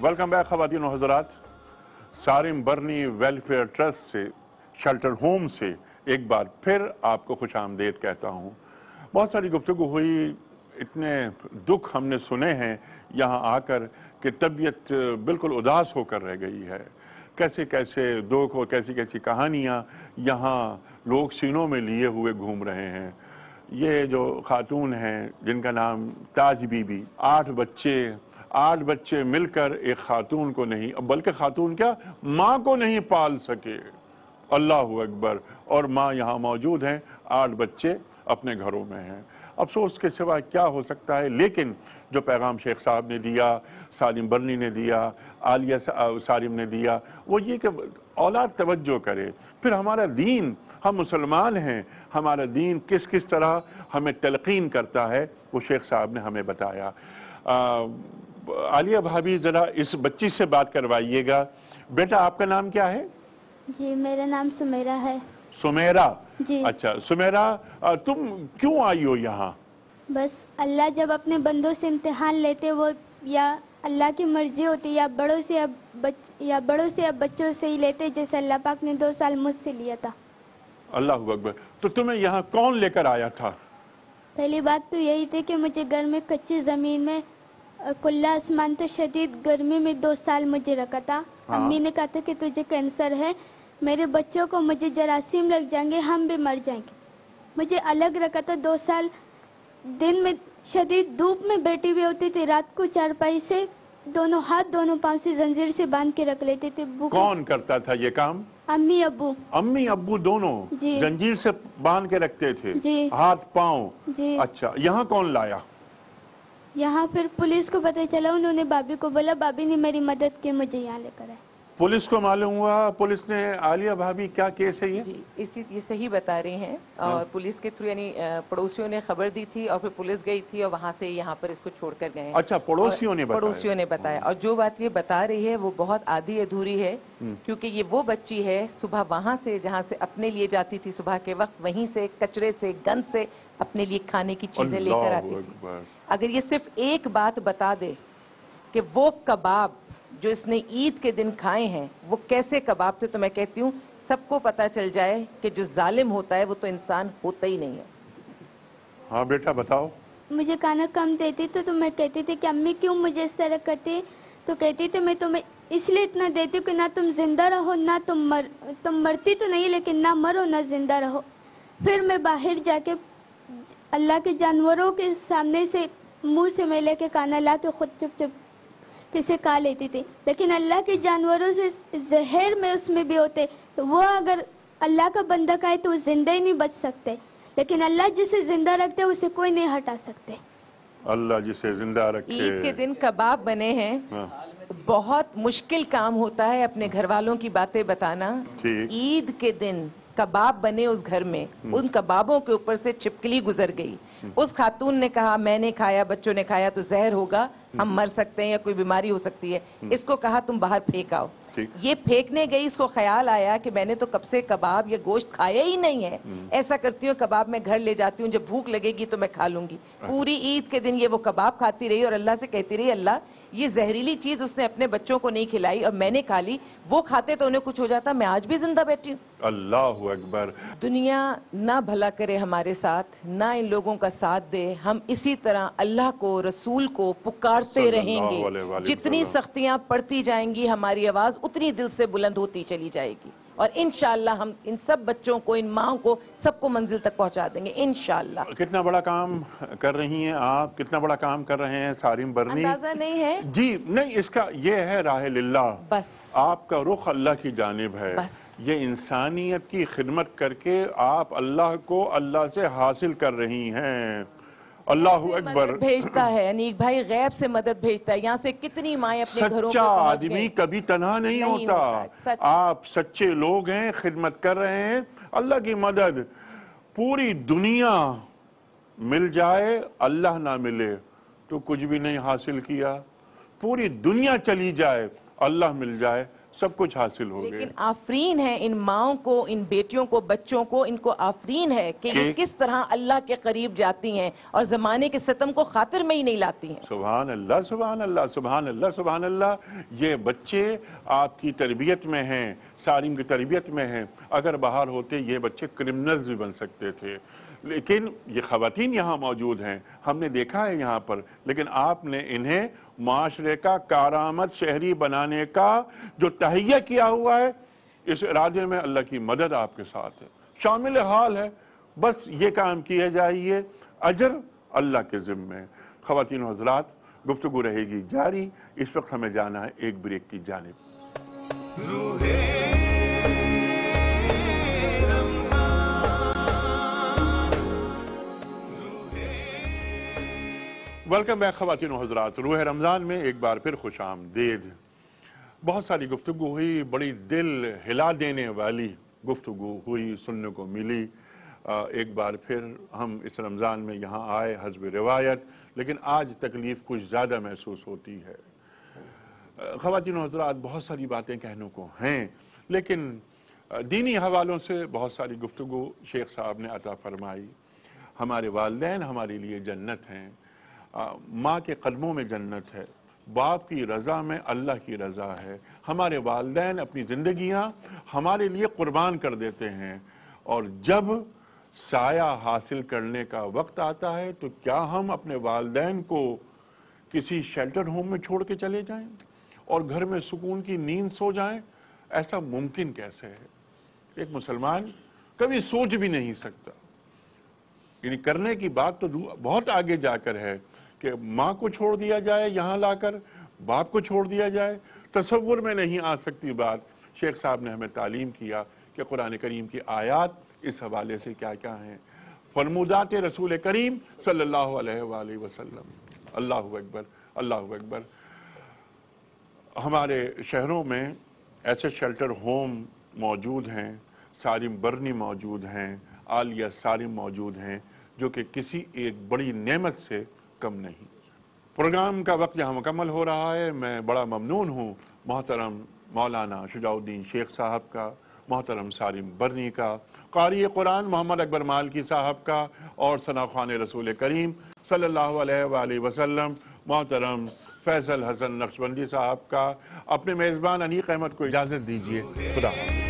Welcome back ख़वातीन और हज़रात। सारिम बर्नी welfare trust से, शेल्टर होम से एक बार फिर आपको खुश आमदेद कहता हूँ। बहुत सारी गुफ्तगू हुई, इतने दुख हमने सुने हैं यहाँ आकर कि तबीयत बिल्कुल उदास होकर रह गई है। कैसे कैसे दुख और कैसी कैसी कहानियाँ यहाँ लोग सीनों में लिए हुए घूम रहे हैं। ये जो खातून हैं जिनका नाम ताज बीबी, 8 बच्चे मिलकर एक खातून को नहीं, बल्कि खातून क्या, माँ को नहीं पाल सके। अल्लाहु अकबर। और माँ यहाँ मौजूद हैं, 8 बच्चे अपने घरों में हैं। अफसोस के सिवा क्या हो सकता है। लेकिन जो पैगाम शेख साहब ने दिया, सालिम बर्नी ने दिया, आलिया सालिम ने दिया, वो ये कि औलाद तवज्जो करे। फिर हमारा दीन, हम मुसलमान हैं, हमारा दीन किस किस तरह हमें तलकीन करता है वो शेख साहब ने हमें बताया। आलिया भाभी ज़रा इस बच्ची से बात करवाइएगा। बेटा आपका नाम क्या है? जी मेरा नाम सुमेरा है। सुमेरा जी। अच्छा सुमेरा, तुम क्यों आई हो यहाँ? बस अल्लाह जब अपने बंदों से इम्तिहान लेते वो या अल्लाह की मर्जी होती या बड़ों से अब बच्चों से ही लेते, जैसे अल्लाह पाक ने 2 साल मुझसे लिया था। अल्लाह अकबर। तो तुम्हें यहाँ कौन लेकर आया था? पहली बात तो यही थी कि मुझे घर में कच्ची ज़मीन में खुला आसमान तो शदीद गर्मी में 2 साल मुझे रखा था। हाँ। अम्मी ने कहा था कि तुझे कैंसर है, मेरे बच्चों को मुझे जरासीम लग जाएंगे, हम भी मर जाएंगे। मुझे अलग रखा था 2 साल। दिन में शदीद धूप में बैठी हुई होती थी, रात को चारपाई से दोनों हाथ दोनों पांव से जंजीर से बांध के रख लेते थे। कौन करता था ये काम? अम्मी अब्बू। अम्मी अब्बू दोनों जी। जंजीर से बांध के रखते थे जी। हाथ पांव। जी। अच्छा, यहाँ कौन लाया? यहाँ फिर पुलिस को पता चला, उन्होंने भाभी को बोला, भाभी ने मेरी मदद की, मुझे यहाँ लेकर आए। पुलिस को मालूम हुआ? पुलिस ने, आलिया भाभी क्या केस है ये? जी ये सही बता रही हैं। और पुलिस के थ्रू यानी पड़ोसियों ने खबर दी थी और फिर पुलिस गई थी और वहाँ से यहाँ पर इसको छोड़ कर गए। अच्छा, पड़ोसियों ने बताया। और जो बात ये बता रही है वो बहुत आधी अधूरी है, क्योंकि ये वो बच्ची है सुबह वहाँ से जहाँ से अपने लिए जाती थी सुबह के वक्त, वहीं से कचरे से गंद से अपने लिए खाने की चीजें लेकर आती थी। अगर ये सिर्फ एक बात बता दे कि वो कबाब जो इसने ईद के दिन खाए हैं वो कैसे कबाब थे, तो मैं कहती हूँ सबको पता चल जाए कि जो जालिम होता है वो तो इंसान होता ही नहीं है। हाँ बेटा बताओ। मुझे खाना कम देती तो मैं कहती थी कि अम्मी क्यों मुझे इस तरह करती, तो कहती थी मैं तुम्हें इसलिए इतना देती हूँ कि ना तुम जिंदा रहो, ना तुम मरती तो नहीं लेकिन ना मरो ना जिंदा रहो। फिर मैं बाहर जाके अल्लाह के जानवरों के सामने से मुंह से मैं लेके खाना ला के खुद चुप चुप किसे खा लेती थी। लेकिन अल्लाह के जानवरों से जहर में उसमें भी होते, तो वो अगर अल्लाह का बंदा खाए तो वो जिंदा ही नहीं बच सकते, लेकिन अल्लाह जिसे जिंदा रखते उसे कोई नहीं हटा सकते। अल्लाह जिसे जिंदा रखे। ईद के दिन कबाब बने हैं। बहुत मुश्किल काम होता है अपने घर वालों की बातें बताना। ईद के दिन कबाब बने उस घर में, उन कबाबों के ऊपर से छिपकली गुजर गई। उस खातून ने कहा मैंने खाया, बच्चों ने खाया तो जहर होगा, हम मर सकते हैं या कोई बीमारी हो सकती है। इसको कहा तुम बाहर फेंक आओ। ये फेंकने गई, इसको ख्याल आया कि मैंने तो कब से कबाब या गोश्त खाया ही नहीं है। ऐसा करती हूँ कबाब मैं घर ले जाती हूँ, जब भूख लगेगी तो मैं खा लूंगी। पूरी ईद के दिन ये वो कबाब खाती रही और अल्लाह से कहती रही अल्लाह ये जहरीली चीज उसने अपने बच्चों को नहीं खिलाई और मैंने खा ली, वो खाते तो उन्हें कुछ हो जाता, मैं आज भी जिंदा बैठी हूँ। अल्लाहु अकबर। दुनिया ना भला करे हमारे साथ, ना इन लोगों का साथ दे, हम इसी तरह अल्लाह को रसूल को पुकारते रहेंगे। जितनी सख्तियां पड़ती जाएंगी हमारी आवाज उतनी दिल से बुलंद होती चली जाएगी और इंशाअल्लाह हम इन सब बच्चों को, इन माओ को, सबको मंजिल तक पहुंचा देंगे इंशाअल्लाह। कितना बड़ा काम कर रही हैं आप, कितना बड़ा काम कर रहे हैं सारिम बर्नी, अंदाजा नहीं है जी। नहीं, इसका ये है राह लिल्लाह, बस आपका रुख अल्लाह की जानिब है। बस ये इंसानियत की खिदमत करके आप अल्लाह को अल्लाह से हासिल कर रही हैं। अल्लाहु अकबर। भेजता है अनीक भाई, गैब से मदद भेजता है। यहाँ से कितनी माएं अपने घरों सच्चा आदमी कभी तन्हा नहीं होता। आप सच्चे लोग हैं, खिदमत कर रहे हैं, अल्लाह की मदद। पूरी दुनिया मिल जाए, अल्लाह ना मिले तो कुछ भी नहीं हासिल किया। पूरी दुनिया चली जाए, अल्लाह मिल जाए, सब कुछ हासिल हो गया। लेकिन आफरीन है इन माओं को, इन बेटियों को, बच्चों को, इनको आफरीन है कि ये किस तरह अल्लाह के करीब जाती हैं और ज़माने के सितम को खातिर में ही नहीं लाती हैं। सुभान अल्लाह, सुभान अल्लाह, सुभान अल्लाह, सुभान अल्लाह। ये बच्चे आपकी तरबियत में हैं, सारिम की तरबियत में हैं। अगर बाहर होते ये बच्चे क्रिमिनल्स भी बन सकते थे, लेकिन ये ख़वातीन यहाँ मौजूद हैं, हमने देखा है यहाँ पर। लेकिन आपने इन्हें माशरे का कारामद शहरी बनाने का जो तहैया किया हुआ है, इस इरादे में अल्लाह की मदद आपके साथ है, शामिल हाल है। बस ये काम किए जाइए, अजर अल्लाह के ज़िम्मे। ख़वातीन व हज़रात, गुफ्तगू रहेगी जारी। इस वक्त हमें जाना है एक ब्रेक की जानिब। वेलकम बैक ख़वातीन व हज़रात। रूह रमज़ान में एक बार फिर खुश आमदीद। बहुत सारी गुफ्तगू हुई, बड़ी दिल हिला देने वाली गुफ्तगू हुई, सुनने को मिली। एक बार फिर हम इस रमज़ान में यहाँ आए हस्ब रिवायत, लेकिन आज तकलीफ़ कुछ ज़्यादा महसूस होती है। ख़वातीन व हज़रात, बहुत सारी बातें कहने को हैं, लेकिन दीनी हवालों से बहुत सारी गुफ्तगू शेख साहब ने अता फरमाई। हमारे वालिदैन हमारे लिए जन्नत हैं, माँ के कदमों में जन्नत है, बाप की रज़ा में अल्लाह की रज़ा है। हमारे वालिदैन अपनी ज़िंदगियाँ हमारे लिए कुर्बान कर देते हैं, और जब साया हासिल करने का वक्त आता है तो क्या हम अपने वालिदैन को किसी शेल्टर होम में छोड़ के चले जाएं और घर में सुकून की नींद सो जाएं? ऐसा मुमकिन कैसे है? एक मुसलमान कभी सोच भी नहीं सकता। यानी करने की बात तो बहुत आगे जाकर है कि माँ को छोड़ दिया जाए, यहाँ लाकर बाप को छोड़ दिया जाए, तसव्वुर में नहीं आ सकती बात। शेख साहब ने हमें तालीम किया कि कुरान करीम की आयात इस हवाले से क्या क्या हैं। फरमूदात रसूल करीम सल्लल्लाहु अलैहि वसल्लम। अल्लाहु अकबर, अल्लाहु अकबर। हमारे शहरों में ऐसे शेल्टर होम मौजूद हैं, सारिम बरनी मौजूद हैं, आलिया सारिम मौजूद हैं, जो कि किसी एक बड़ी नेमत से कम नहीं। प्रोग्राम का वक्त यहाँ मुकम्मल हो रहा है। मैं बड़ा ममनून हूँ मोहतरम मौलाना शुजाउद्दीन शेख साहब का, मोहतरम सारिम बरनी का, कारी कुरान मोहम्मद अकबर मालकी साहब का, और सनाख़्वान रसूल करीम सल्लल्लाहु अलैहि वसल्लम मोहतरम फैसल हसन नक्शबंदी साहब का। अपने मेज़बान अनीक अहमद को इजाज़त दीजिए। खुदा हाफ़िज़।